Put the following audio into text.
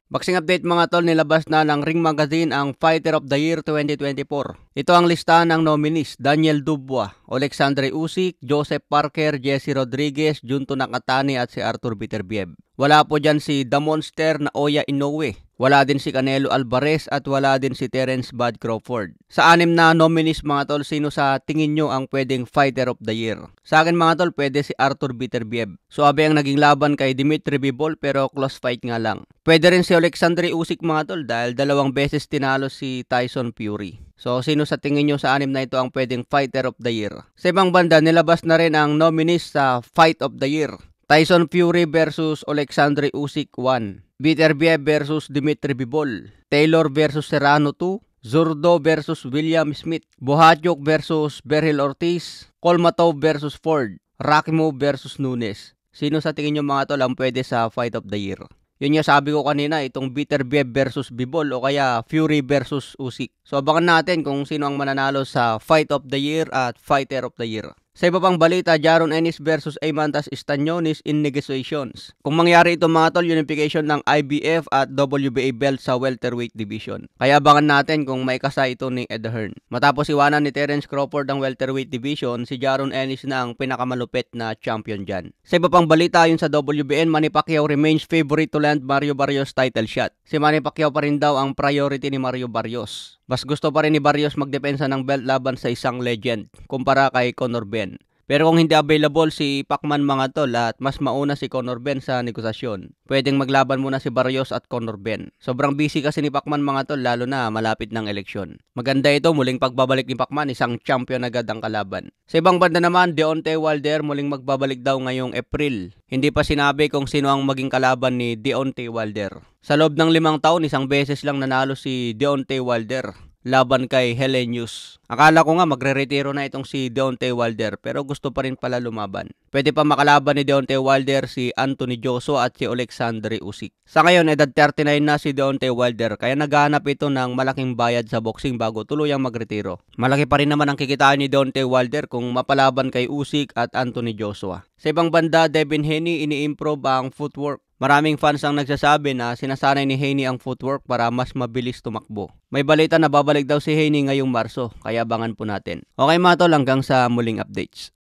Boxing update mga tol, nilabas na ng Ring Magazine ang Fighter of the Year 2024. Ito ang listahan ng nominees: Daniel Dubois, Alexandre Usyk, Joseph Parker, Jesse Rodriguez, Junto Nakatani at si Arthur Beterbiev. Wala po dyan si The Monster na Oya Inoue. Wala din si Canelo Alvarez at wala din si Terence Bud Crawford. Sa 6 na nominees mga tol, sino sa tingin nyo ang pwedeng Fighter of the Year? Sa akin mga tol, pwede si Arthur Beterbiev. Suabe ang naging laban kay Dimitri Bivol pero close fight nga lang. Pwede rin si Alexandre Usyk mga tol dahil 2 beses tinalo si Tyson Fury. So sino sa tingin nyo sa 6 na ito ang pwedeng Fighter of the Year? Sa ibang banda, nilabas na rin ang nominees sa Fight of the Year. Tyson Fury versus Alexandre Usyk 1. Beterbiev versus Dimitri Bivol. Taylor versus Serrano 2. Zurdo versus William Smith. Bohachuk versus Berhil Ortiz. Kolmatov versus Ford. Rakimov versus Nunes. Sino sa tingin nyo mga tol ang pwede sa Fight of the Year? Yun yung sabi ko kanina, itong Beterbiev versus Bivol o kaya Fury versus Usyk. So abangan natin kung sino ang mananalo sa Fight of the Year at Fighter of the Year. Sa iba pang balita, Jaron Ennis versus Eimantas Stanionis in negotiations. Kung mangyari ito mga tol, unification ng IBF at WBA belt sa welterweight division. Kaya abangan natin kung maikasa ito ni Ed Hearn. Matapos iwanan ni Terence Crawford ang welterweight division, si Jaron Ennis na ang pinakamalupit na champion dyan. Sa iba pang balita, yun sa WBN, Manny Pacquiao remains favorite to land Mario Barrios title shot. Si Manny Pacquiao pa rin daw ang priority ni Mario Barrios. Mas gusto pa rin ni Barrios magdepensa ng belt laban sa isang legend kumpara kay Conor Benn. Pero kung hindi available si Pacman mga tol at mas mauna si Conor Benn sa negosasyon, pwedeng maglaban muna si Barrios at Conor Benn. Sobrang busy kasi ni Pacman mga tol lalo na malapit ng eleksyon. Maganda ito, muling pagbabalik ni Pacman, isang champion agad ang kalaban. Sa ibang banda naman, Deontay Wilder muling magbabalik daw ngayong April. Hindi pa sinabi kung sino ang maging kalaban ni Deontay Wilder. Sa loob ng 5 taon, isang beses lang nanalo si Deontay Wilder laban kay Helenius. Akala ko nga magre-retiro na itong si Deontay Wilder pero gusto pa rin pala lumaban. Pwede pa makalaban ni Deontay Wilder si Anthony Joshua at si Alexandre Usyk. Sa ngayon, edad 39 na si Deontay Wilder kaya naghahanap ito ng malaking bayad sa boxing bago tuluyang magretiro. Malaki pa rin naman ang kikitain ni Deontay Wilder kung mapalaban kay Usyk at Anthony Joshua. Sa ibang banda, Devin Haney ini-improve ang footwork. Maraming fans ang nagsasabi na sinasanay ni Haney ang footwork para mas mabilis tumakbo. May balita na babalik daw si Haney ngayong Marso, kaya abangan po natin. Okay mga tol, hanggang sa muling updates.